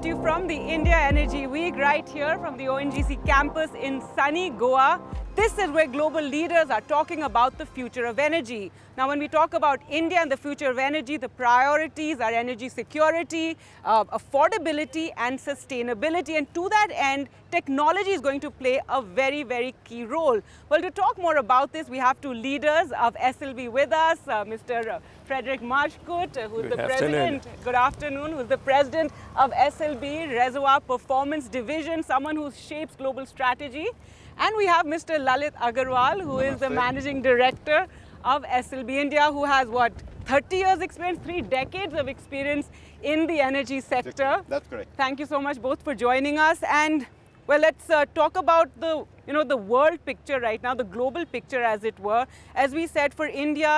coming to you from the India Energy Week right here from the ONGC campus in sunny Goa. This is where global leaders are talking about the future of energy. Now, when we talk about India and the future of energy, the priorities are energy security, affordability and sustainability. And to that end, technology is going to play a very, very key role. Well, to talk more about this, we have two leaders of SLB with us, Mr. Frederik Majkut, who is the president. Good afternoon. Who is the president of SLB Reservoir Performance Division, someone who shapes global strategy. And we have Mr. Lalit Aggarwal, who is the managing director of SLB India, who has what, 30 years experience, 3 decades of experience in the energy sector. That's correct. Thank you so much both for joining us. And well, let's talk about the world picture right now, the global picture, as it were. As we said, for India,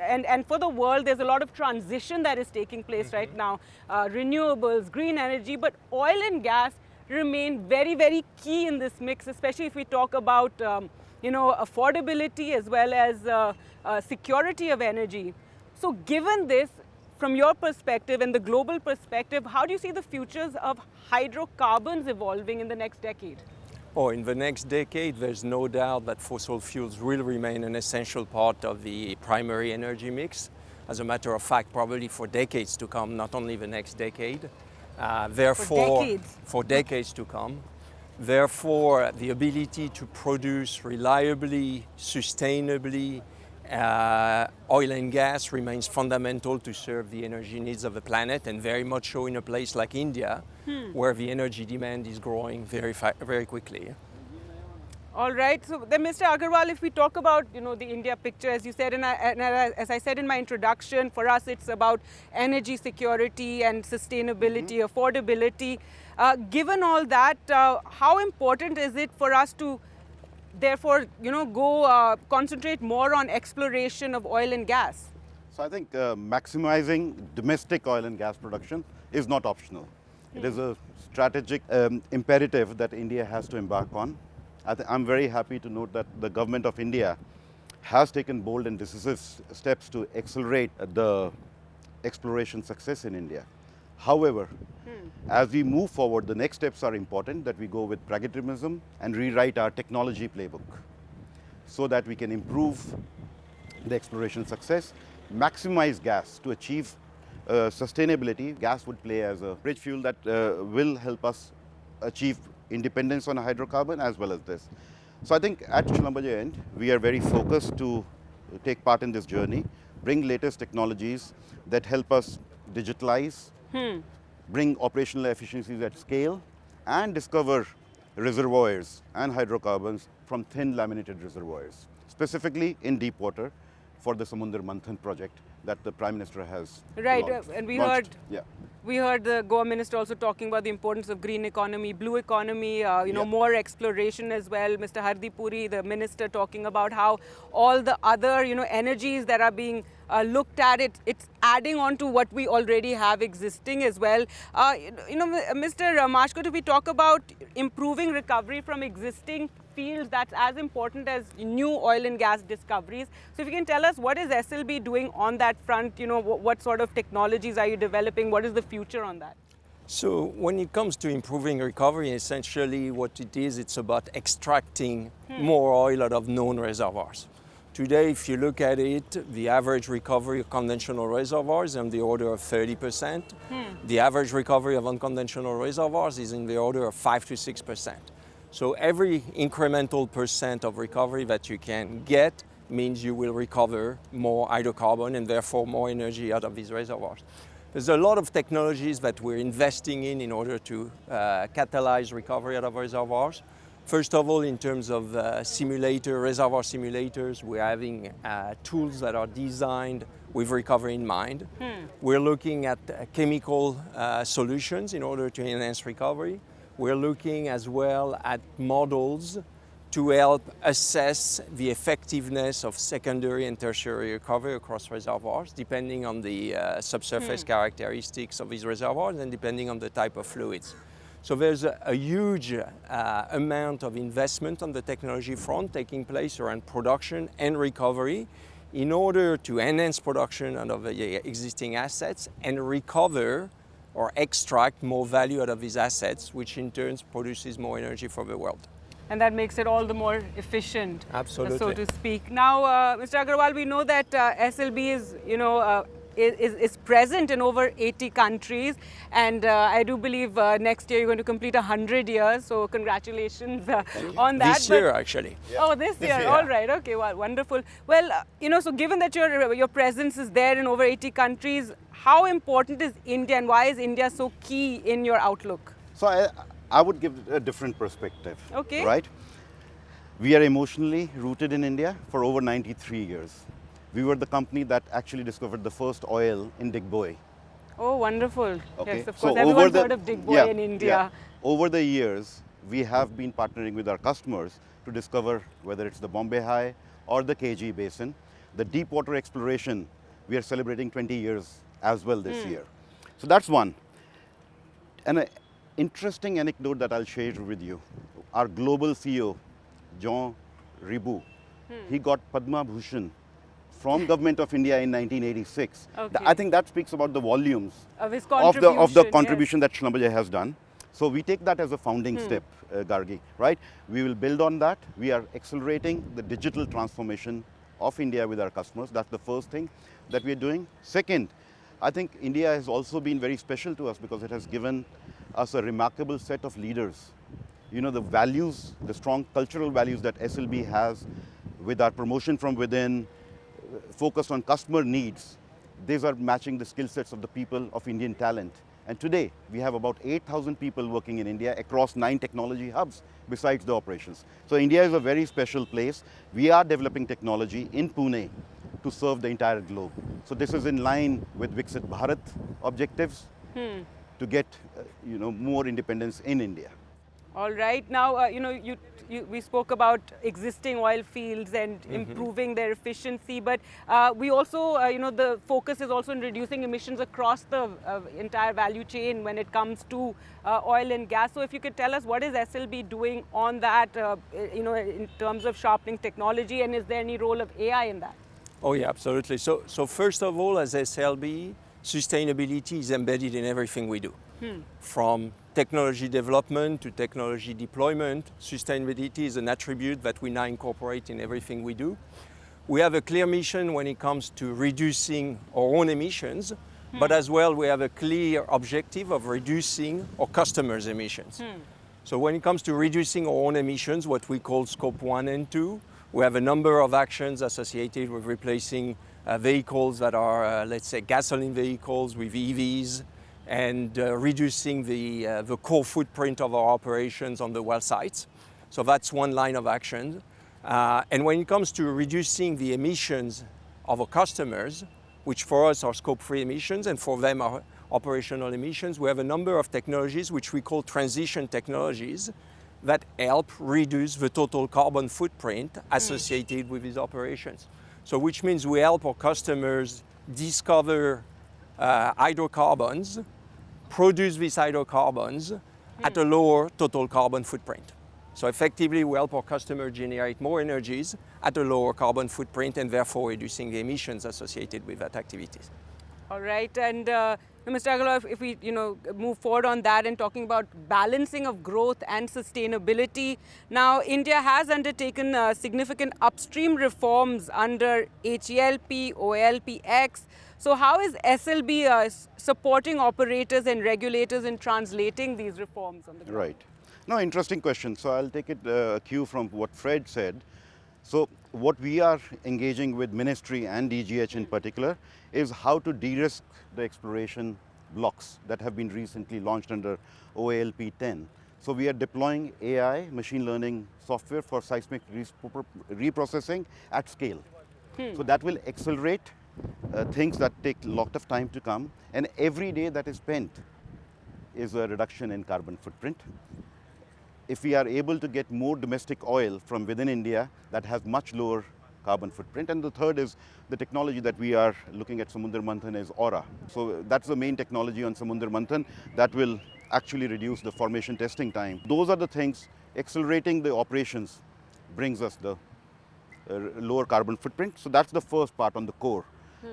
and for the world, there's a lot of transition that is taking place right now. Renewables, green energy, but oil and gas remain very, very key in this mix, especially if we talk about affordability as well as security of energy. So given this, from your perspective and the global perspective, how do you see the futures of hydrocarbons evolving in the next decade? Oh, in the next decade, there's no doubt that fossil fuels will remain an essential part of the primary energy mix. As a matter of fact, probably for decades to come, not only the next decade. For decades to come. Therefore, the ability to produce reliably, sustainably, oil and gas remains fundamental to serve the energy needs of the planet, and very much so in a place like India, where the energy demand is growing very quickly. All right. So then, Mr. Aggarwal, if we talk about the India picture, as you said, and as I said in my introduction, for us it's about energy security and sustainability, affordability. Given all that, how important is it for us to therefore go concentrate more on exploration of oil and gas? So I think maximizing domestic oil and gas production is not optional. It is a strategic imperative that India has to embark on. I'm very happy to note that the government of India has taken bold and decisive steps to accelerate the exploration success in India. However, as we move forward, the next steps are important, that we go with pragmatism and rewrite our technology playbook so that we can improve the exploration success, maximize gas to achieve sustainability. Gas would play as a bridge fuel that will help us achieve independence on a hydrocarbon as well as this. So I think at Schlumberger end, we are very focused to take part in this journey, bring latest technologies that help us digitalize, bring operational efficiencies at scale, and discover reservoirs and hydrocarbons from thin laminated reservoirs, specifically in deep water for the Samudra Manthan project that the Prime Minister has launched. And we heard the Goa Minister also talking about the importance of green economy, blue economy, more exploration as well. Mr. Hardeep Puri, the Minister, talking about how all the other, energies that are being looked at, it's adding on to what we already have existing as well. Mr. Majkut, if we talk about improving recovery from existing fields, that's as important as new oil and gas discoveries. So if you can tell us, what is SLB doing on that front? What sort of technologies are you developing? What is the future on that? So when it comes to improving recovery, essentially what it is, it's about extracting more oil out of known reservoirs. Today, if you look at it, the average recovery of conventional reservoirs is on the order of 30%. The average recovery of unconventional reservoirs is in the order of 5 to 6%. So every incremental percent of recovery that you can get means you will recover more hydrocarbon and therefore more energy out of these reservoirs. There's a lot of technologies that we're investing in order to catalyze recovery out of reservoirs. First of all, in terms of reservoir simulators, we're having tools that are designed with recovery in mind. We're looking at chemical solutions in order to enhance recovery. We're looking as well at models to help assess the effectiveness of secondary and tertiary recovery across reservoirs, depending on the subsurface characteristics of these reservoirs and depending on the type of fluids. So there's a huge amount of investment on the technology front taking place around production and recovery in order to enhance production out of the existing assets and recover or extract more value out of these assets, which in turn produces more energy for the world. And that makes it all the more efficient, Absolutely. so to speak. Now, Mr. Aggarwal, we know that SLB is, is present in over 80 countries, and I do believe next year you're going to complete 100 years. So congratulations on that. This year, actually. Yeah. Oh, this year. All right. Okay. Well, wonderful. Well, so given that your presence is there in over 80 countries, how important is India, and why is India so key in your outlook? So I would give a different perspective. Okay. Right? We are emotionally rooted in India for over 93 years. We were the company that actually discovered the first oil in Digboy. Oh, wonderful. Okay. Yes, of So course. Everyone's heard of Digboy in India. Yeah. Over the years, we have been partnering with our customers to discover whether it's the Bombay High or the KG Basin. The deep water exploration, we are celebrating 20 years as well this year. So that's one. And an interesting anecdote that I'll share with you. Our global CEO, John Ribu, he got Padma Bhushan from Government of India in 1986. Okay. I think that speaks about the volumes Of his of the contribution, contribution that Schlumberger has done. So we take that as a founding step, Gargi, right? We will build on that. We are accelerating the digital transformation of India with our customers. That's the first thing that we are doing. Second, I think India has also been very special to us because it has given us a remarkable set of leaders. You know, the values, the strong cultural values that SLB has with our promotion from within, focused on customer needs, these are matching the skill sets of the people of Indian talent. And today, we have about 8,000 people working in India across 9 technology hubs besides the operations. So India is a very special place. We are developing technology in Pune to serve the entire globe. So this is in line with Viksit Bharat objectives to get more independence in India. All right. Now, we spoke about existing oil fields and improving their efficiency, but we also, the focus is also in reducing emissions across the entire value chain when it comes to oil and gas. So if you could tell us, what is SLB doing on that, in terms of sharpening technology, and is there any role of AI in that? Oh yeah, absolutely. So first of all, as SLB, sustainability is embedded in everything we do. From technology development to technology deployment, sustainability is an attribute that we now incorporate in everything we do. We have a clear mission when it comes to reducing our own emissions, but as well we have a clear objective of reducing our customers' emissions. So when it comes to reducing our own emissions, what we call Scope 1 and 2, we have a number of actions associated with replacing vehicles that are, let's say, gasoline vehicles with EVs, and reducing the core footprint of our operations on the well sites. So that's one line of action. And when it comes to reducing the emissions of our customers, which for us are Scope 3 emissions and for them are operational emissions, we have a number of technologies which we call transition technologies that help reduce the total carbon footprint associated with these operations. So which means we help our customers discover hydrocarbons, produce these hydrocarbons at a lower total carbon footprint. So effectively, we help our customers generate more energies at a lower carbon footprint and therefore reducing the emissions associated with that activities. All right, and Mr. Aggarwal, if we move forward on that and talking about balancing of growth and sustainability, now India has undertaken significant upstream reforms under HELP, OALP-X. So how is SLB supporting operators and regulators in translating these reforms on the ground? Right. No, interesting question. So I'll take it a cue from what Fred said. So what we are engaging with Ministry and DGH in particular is how to de-risk the exploration blocks that have been recently launched under OALP-10. So we are deploying AI, machine learning software for seismic reprocessing at scale. So that will accelerate things that take a lot of time to come, and every day that is spent is a reduction in carbon footprint. If we are able to get more domestic oil from within India, that has much lower carbon footprint. And the third is the technology that we are looking at Samudra Manthan is Aura. So that's the main technology on Samudra Manthan that will actually reduce the formation testing time. Those are the things. Accelerating the operations brings us the lower carbon footprint. So that's the first part on the core.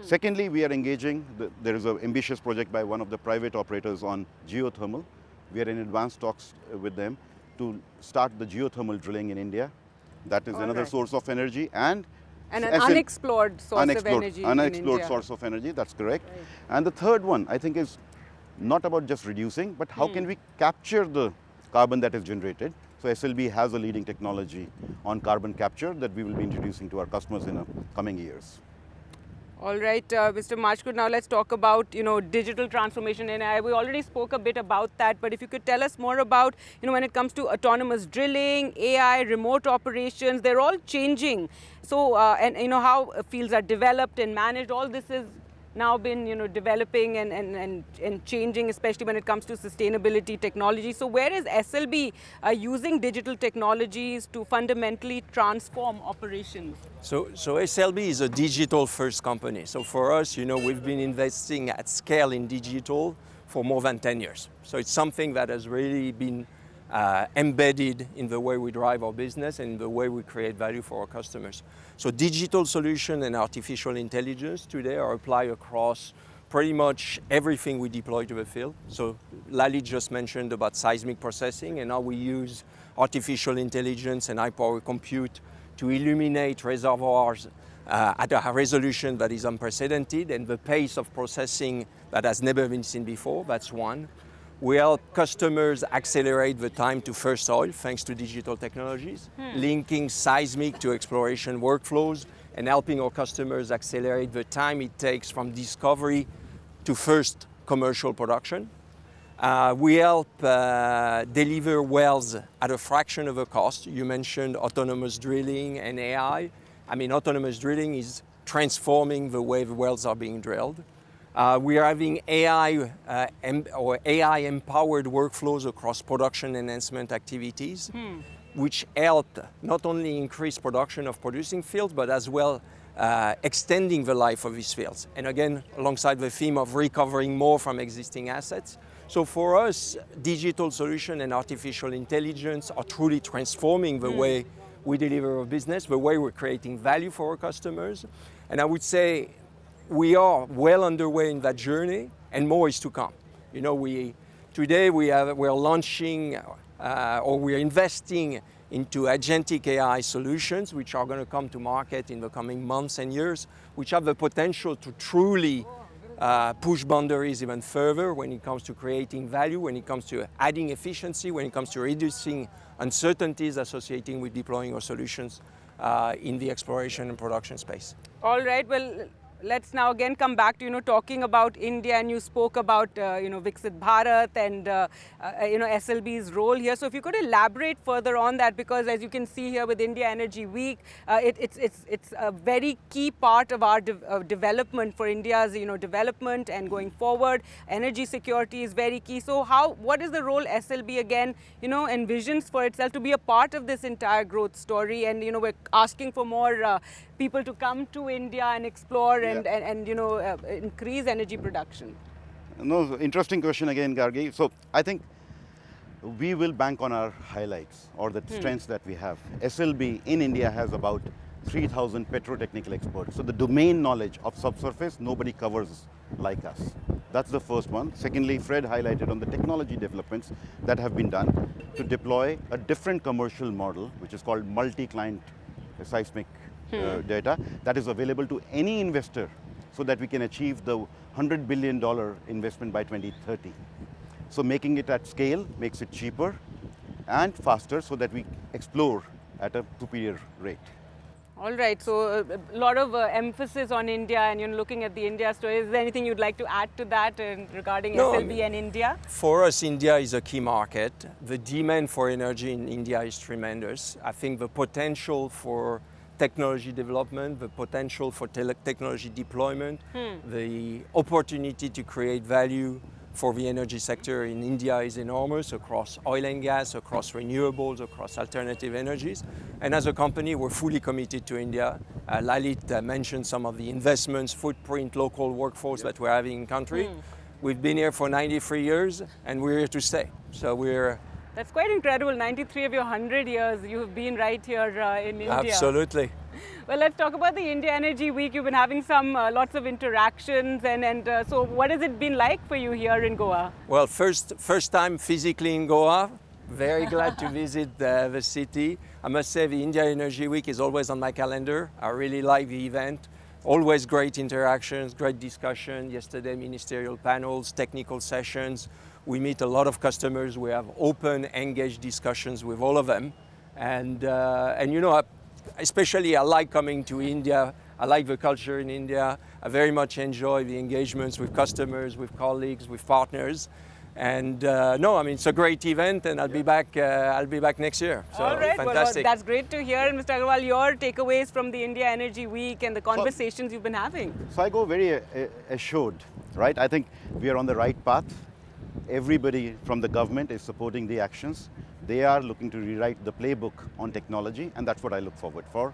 Secondly, we are engaging, there is an ambitious project by one of the private operators on geothermal. We are in advanced talks with them to start the geothermal drilling in India. That is another source of energy, and an unexplored source of energy unexplored source of energy, that's correct. Right. And the third one, I think, is not about just reducing, but how can we capture the carbon that is generated. So SLB has a leading technology on carbon capture that we will be introducing to our customers in the coming years. All right, Mr. Majkut, now let's talk about, digital transformation. And we already spoke a bit about that, but if you could tell us more about, when it comes to autonomous drilling, AI, remote operations, they're all changing. So, and how fields are developed and managed, all this is now been, developing and changing, especially when it comes to sustainability technology. So where is SLB using digital technologies to fundamentally transform operations? So SLB is a digital first company. So for us, we've been investing at scale in digital for more than 10 years. So it's something that has really been embedded in the way we drive our business and the way we create value for our customers. So digital solution and artificial intelligence today are applied across pretty much everything we deploy to the field. So Lalit just mentioned about seismic processing, and now we use artificial intelligence and high power compute to illuminate reservoirs at a resolution that is unprecedented and the pace of processing that has never been seen before. That's one. We help customers accelerate the time to first oil thanks to digital technologies, linking seismic to exploration workflows and helping our customers accelerate the time it takes from discovery to first commercial production. We help deliver wells at a fraction of the cost. You mentioned autonomous drilling and AI. I mean, autonomous drilling is transforming the way the wells are being drilled. We are having AI-empowered workflows across production enhancement activities, which help not only increase production of producing fields, but as well extending the life of these fields. And again, alongside the theme of recovering more from existing assets. So for us, digital solution and artificial intelligence are truly transforming the way we deliver our business, the way we're creating value for our customers. And I would say, we are well underway in that journey, and more is to come. Today we're launching or we're investing into agentic AI solutions, which are going to come to market in the coming months and years, which have the potential to truly push boundaries even further when it comes to creating value, when it comes to adding efficiency, when it comes to reducing uncertainties associated with deploying our solutions in the exploration and production space. All right. Well, let's now again come back to, talking about India, and you spoke about, Viksit Bharat and, SLB's role here. So if you could elaborate further on that, because as you can see here with India Energy Week, it's a very key part of our development for India's, development and going forward. Energy security is very key. So what is the role SLB again, envisions for itself to be a part of this entire growth story? And, we're asking for more people to come to India and explore and increase energy production. No, interesting question again, Gargi. So I think we will bank on our highlights or the strengths that we have. SLB in India has about 3,000 petrotechnical experts. So the domain knowledge of subsurface, nobody covers like us. That's the first one. Secondly, Fred highlighted on the technology developments that have been done to deploy a different commercial model, which is called multi-client seismic data that is available to any investor, so that we can achieve the $100 billion investment by 2030. So making it at scale makes it cheaper and faster, so that we explore at a superior rate. All right, so a lot of emphasis on India, and looking at the India story. Is there anything you'd like to add to that regarding SLB and India? For us, India is a key market. The demand for energy in India is tremendous. I think the potential for technology development, the potential for technology deployment, the opportunity to create value for the energy sector in India is enormous, across oil and gas, across renewables, across alternative energies. And as a company, we're fully committed to India. Lalit mentioned some of the investments, footprint, local workforce that we're having in country. We've been here for 93 years, and we're here to stay. So That's quite incredible. 93 of your 100 years, you've been right here in India. Absolutely. Well, let's talk about the India Energy Week. You've been having some lots of interactions, and so what has it been like for you here in Goa? Well, first time physically in Goa. Very glad to visit the city. I must say the India Energy Week is always on my calendar. I really like the event. Always great interactions, great discussion. Yesterday, ministerial panels, technical sessions. We meet a lot of customers. We have open, engaged discussions with all of them. And you know, especially I like coming to India. I like the culture in India. I very much enjoy the engagements with customers, with colleagues, with partners. And no, I mean, it's a great event, and I'll be back next year. So all right, fantastic. Well, that's great to hear. And Mr. Aggarwal, your takeaways from the India Energy Week and the conversations you've been having. So I go very assured, right? I think we are on the right path. Everybody from the government is supporting the actions. They are looking to rewrite the playbook on technology, and that's what I look forward for.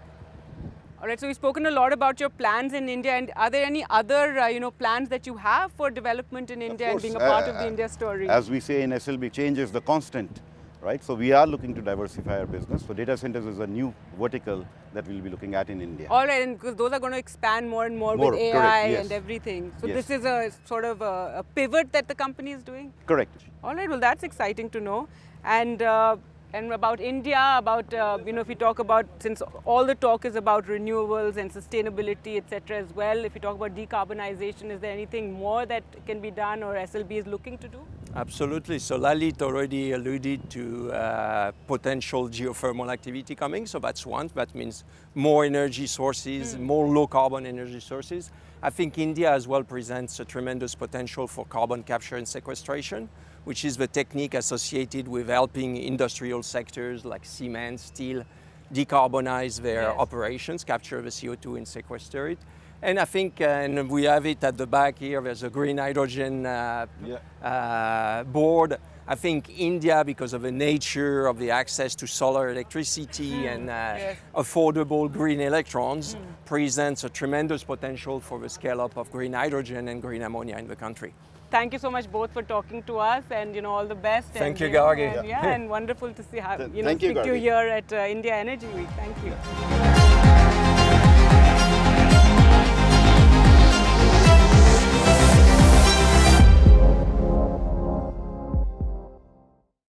All right, so we've spoken a lot about your plans in India, and are there any other plans that you have for development in India and being a part of the India story? As we say in SLB, change is the constant, right? So we are looking to diversify our business. So data centers is a new vertical that we'll be looking at in India. All right, and because those are going to expand more and more with AI correct, yes. and everything. So Yes. this is a sort of a pivot that the company is doing? Correct. All right, well, that's exciting to know. And about India, about, if we talk about, since all the talk is about renewables and sustainability, etc. as well, if you talk about decarbonization, is there anything more that can be done or SLB is looking to do? Absolutely. So Lalit already alluded to potential geothermal activity coming. So that's one. That means more energy sources, more low carbon energy sources. I think India as well presents a tremendous potential for carbon capture and sequestration, which is the technique associated with helping industrial sectors like cement, steel, decarbonize their operations, capture the CO2 and sequester it. And I think, and we have it at the back here, there's a green hydrogen board. I think India, because of the nature of the access to solar electricity and affordable green electrons, presents a tremendous potential for the scale-up of green hydrogen and green ammonia in the country. Thank you so much both for talking to us, and all the best. Thank and, you, Gargi. And wonderful to see how Thank you, speak to you Gargi. here at India Energy Week. Thank you.